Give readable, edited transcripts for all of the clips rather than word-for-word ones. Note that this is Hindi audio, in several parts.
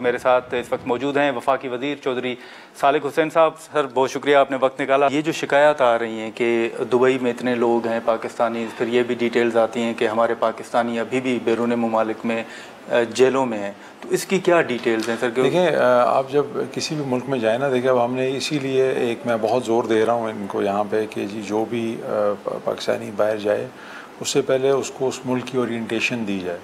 मेरे साथ इस वक्त मौजूद हैं वफाकी वज़ीर चौधरी सालिक हुसैन साहब। सर बहुत शुक्रिया, आपने वक्त निकाला। ये जो शिकायत आ रही हैं कि दुबई में इतने लोग हैं पाकिस्तानी, फिर ये भी डिटेल्स आती हैं कि हमारे पाकिस्तानी अभी भी बैरून मुमालिक में जेलों में हैं, तो इसकी क्या डिटेल्स हैं सर? देखिए, आप जब किसी भी मुल्क में जाए ना, देखिए अब हमने इसीलिए मैं बहुत ज़ोर दे रहा हूँ इनको यहाँ पे कि जी जो भी पाकिस्तानी बाहर जाए उससे पहले उसको उस मुल्क की ओरिएंटेशन दी जाए,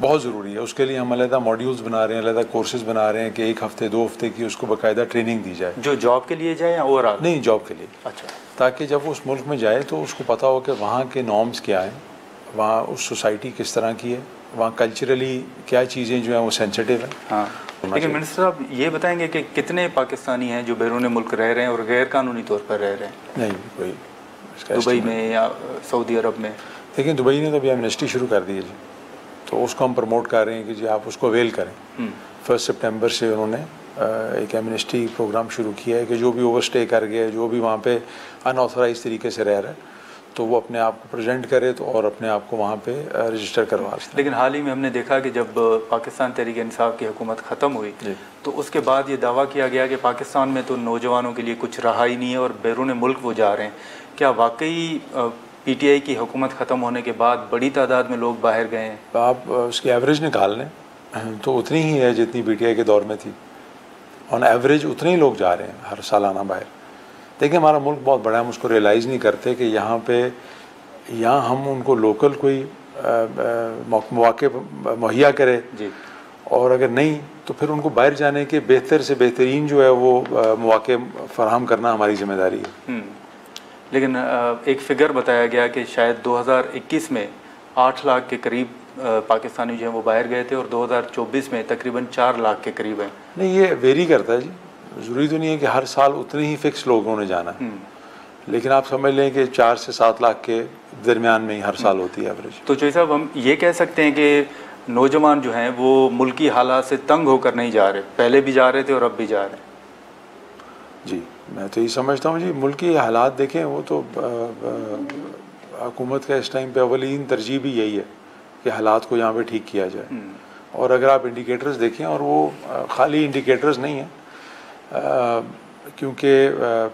बहुत ज़रूरी है। उसके लिए हम अलग मॉड्यूल्स बना रहे हैं, अलग कोर्सेज बना रहे हैं कि 1 हफ़्ते 2 हफ़्ते की उसको बाकायदा ट्रेनिंग दी जाए। जो जॉब के लिए जाए या ओवरऑल? नहीं, जॉब के लिए। अच्छा। ताकि जब वो उस मुल्क में जाए तो उसको पता हो कि वहाँ के नॉर्म्स क्या हैं, वहाँ उस सोसाइटी किस तरह की है, वहाँ कल्चरली क्या चीज़ें जो हैं वो सेंसिटिव हैं। हाँ, लेकिन मिनिस्टर साहब ये बताएंगे कि कितने पाकिस्तानी हैं जो बैरून मुल्क रह रहे हैं और गैर कानूनी तौर पर रह रहे हैं? नहीं कोई, दुबई में या सऊदी अरब में? देखिए दुबई ने तो अभी एमनेस्टी शुरू कर दी है जी, तो उसको हम प्रमोट कर रहे हैं कि जी आप उसको अवेल करें। 1 सितंबर से उन्होंने एक एमनेस्टी प्रोग्राम शुरू किया है कि जो भी ओवरस्टे कर गया है, जो भी वहाँ पे अनऑथराइज तरीके से रह रहा है, तो वो अपने आप को प्रेजेंट करे तो और अपने आप को वहाँ पे रजिस्टर करवा सकते। लेकिन हाल ही में हमने देखा कि जब पाकिस्तान तहरीक इंसाफ की हुकूमत ख़त्म हुई तो उसके बाद ये दावा किया गया कि पाकिस्तान में तो नौजवानों के लिए कुछ रहा ही नहीं है और बैरून मुल्क वो जा रहे हैं। क्या वाकई PTI की हुकूमत ख़त्म होने के बाद बड़ी तादाद में लोग बाहर गए हैं? आप उसकी एवरेज निकाल लें तो उतनी ही है जितनी PTI के दौर में थी। ऑन एवरेज उतने ही लोग जा रहे हैं हर सालाना बाहर। देखिए हमारा मुल्क बहुत बड़ा है, हम उसको रियलाइज़ नहीं करते कि यहाँ हम उनको लोकल कोई मौके मुहैया करे जी, और अगर नहीं तो फिर उनको बाहर जाने के बेहतर से बेहतरीन जो है वो मौके फराहम करना हमारी जिम्मेदारी है। लेकिन एक फिगर बताया गया कि शायद 2021 में 8 लाख के करीब पाकिस्तानी जो हैं वो बाहर गए थे और 2024 में तकरीबन 4 लाख के करीब हैं। नहीं, ये वेरी करता है जी, ज़रूरी तो नहीं है कि हर साल उतने ही फिक्स लोगों ने जाना है, लेकिन आप समझ लें कि 4 से 7 लाख के दरमियान में ही हर साल होती है एवरेज। तो चौधरी साहब हम ये कह सकते हैं कि नौजवान जो हैं वो मुल्की हालात से तंग होकर नहीं जा रहे, पहले भी जा रहे थे और अब भी जा रहे हैं? जी मैं तो ये समझता हूँ जी, मुल्की हालात देखें वो तो हुकूमत का इस टाइम पे अवलीन तरजीह भी यही है कि हालात को यहाँ पे ठीक किया जाए। और अगर आप इंडिकेटर्स देखें, और वो खाली इंडिकेटर्स नहीं है, क्योंकि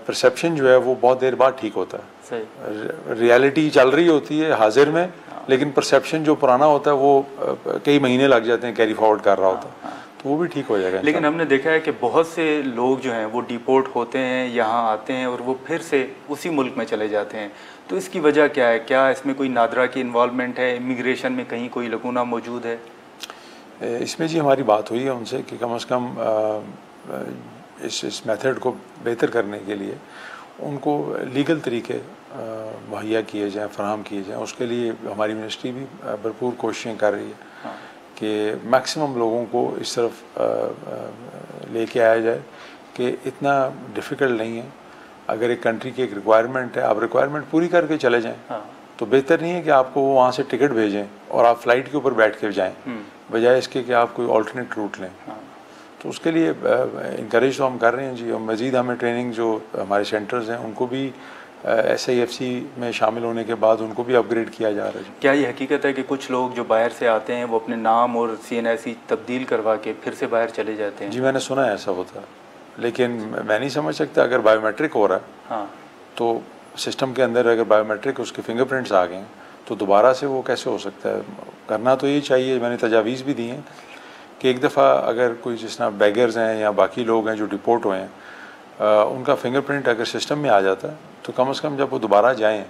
परसेप्शन जो है वो बहुत देर बाद ठीक होता है। रियलिटी चल रही होती है हाजिर में, लेकिन परसेप्शन जो पुराना होता है वो कई महीने लग जाते हैं कैरी फॉरवर्ड कर रहा होता है, तो वो भी ठीक हो जाएगा। लेकिन हमने देखा है कि बहुत से लोग जो हैं वो डिपोर्ट होते हैं, यहाँ आते हैं और वो फिर से उसी मुल्क में चले जाते हैं, तो इसकी वजह क्या है? क्या इसमें कोई नादरा की इन्वॉल्वमेंट है? इमिग्रेशन में कहीं कोई लकूना मौजूद है? इसमें जी हमारी बात हुई है उनसे कि कम से कम इस मेथड को बेहतर करने के लिए उनको लीगल तरीके मुहैया किए जाएँ, फराहम किए जाएँ। उसके लिए हमारी मिनिस्ट्री भी भरपूर कोशिशें कर रही है कि मैक्सिमम लोगों को इस तरफ लेके आया जाए कि इतना डिफ़िकल्ट नहीं है। अगर एक कंट्री की एक रिक्वायरमेंट है, आप रिक्वायरमेंट पूरी करके चले जाएं, तो बेहतर नहीं है कि आपको वो वहाँ से टिकट भेजें और आप फ़्लाइट के ऊपर बैठ के जाएँ, बजाय इसके कि आप कोई ऑल्टरनेट रूट लें। तो उसके लिए इंकरेज तो हम कर रहे हैं जी, और मज़ीद हमें ट्रेनिंग जो हमारे सेंटर्स हैं उनको भी SIFC में शामिल होने के बाद उनको भी अपग्रेड किया जा रहा है। क्या ये हकीकत है कि कुछ लोग जो बाहर से आते हैं वो अपने नाम और CNIC तब्दील करवा के फिर से बाहर चले जाते हैं? जी मैंने सुना है ऐसा होता है, लेकिन मैं नहीं समझ सकता अगर बायोमेट्रिक हो रहा है तो सिस्टम के अंदर अगर बायोमेट्रिक उसके फिंगरप्रिंट्स आ गए तो दोबारा से वो कैसे हो सकता है? करना तो ये चाहिए, मैंने तजावीज़ भी दी हैं कि एक दफ़ा अगर कोई जिस तरह बैगर्स हैं या बाकी लोग हैं जो डिपोर्ट हुए हैं, उनका फिंगरप्रिंट अगर सिस्टम में आ जाता है तो कम से कम जब वो दोबारा जाएं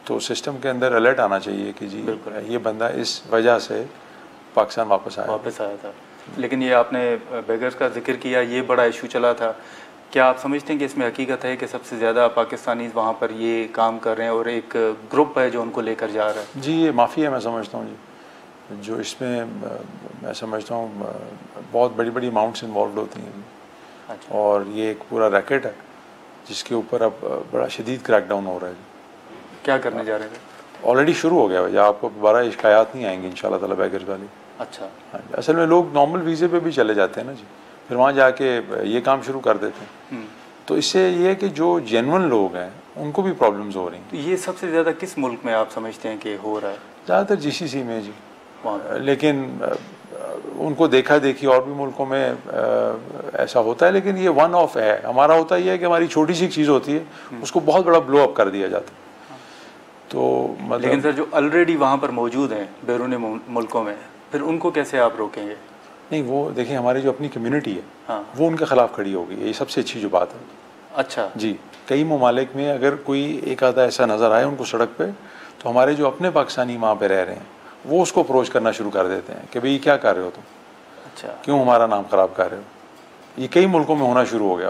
तो सिस्टम के अंदर अलर्ट आना चाहिए कि जी ये बंदा इस वजह से पाकिस्तान वापस आया था। लेकिन ये आपने बैगर्स का जिक्र किया, ये बड़ा इशू चला था। क्या आप समझते हैं कि इसमें हकीकत है कि सबसे ज़्यादा पाकिस्तानी वहाँ पर ये काम कर रहे हैं और एक ग्रुप है जो उनको लेकर जा रहा है? जी ये माफ़ी है, मैं समझता हूँ जी, जो इसमें मैं समझता हूँ बहुत बड़ी बड़ी अमाउंट्स इन्वॉल्व होती हैं। अच्छा। और ये एक पूरा रैकेट है जिसके ऊपर अब बड़ा शदीद क्रैकडाउन हो रहा है। क्या करने जा रहे हैं? ऑलरेडी शुरू हो गया है, आपको दोबारा शिकायत नहीं आएंगी इंशाल्लाह ताला बैगर्स वाली। अच्छा। हाँ जी, असल में लोग नॉर्मल वीज़े पे भी चले जाते हैं ना जी, फिर वहाँ जाके ये काम शुरू कर देते हैं। तो इससे ये है कि जो जेन्युइन लोग हैं उनको भी प्रॉब्लम्स हो रही हैं। तो ये सबसे ज़्यादा किस मुल्क में आप समझते हैं कि हो रहा है? ज़्यादातर GCC में जी, लेकिन उनको देखा देखी और भी मुल्कों में ऐसा होता है, लेकिन ये वन ऑफ है। हमारा होता ये है कि हमारी छोटी सी चीज़ होती है, उसको बहुत बड़ा ब्लो अप कर दिया जाता है। तो मतलब लेकिन सर जो ऑलरेडी वहाँ पर मौजूद हैं बैरूनी मुल्कों में, फिर उनको कैसे आप रोकेंगे? नहीं, वो देखिए हमारी जो अपनी कम्युनिटी है, हाँ, वो उनके ख़िलाफ़ खड़ी होगी, ये सबसे अच्छी जो बात है। अच्छा जी, कई ममालिक में अगर कोई एक आधा ऐसा नज़र आए उनको सड़क पे, तो हमारे जो अपने पाकिस्तानी वहाँ पे रह रहे हैं वो उसको अप्रोच करना शुरू कर देते हैं कि भाई क्या कर रहे हो तुम, अच्छा, क्यों हमारा नाम ख़राब कर रहे हो। ये कई मुल्कों में होना शुरू हो गया।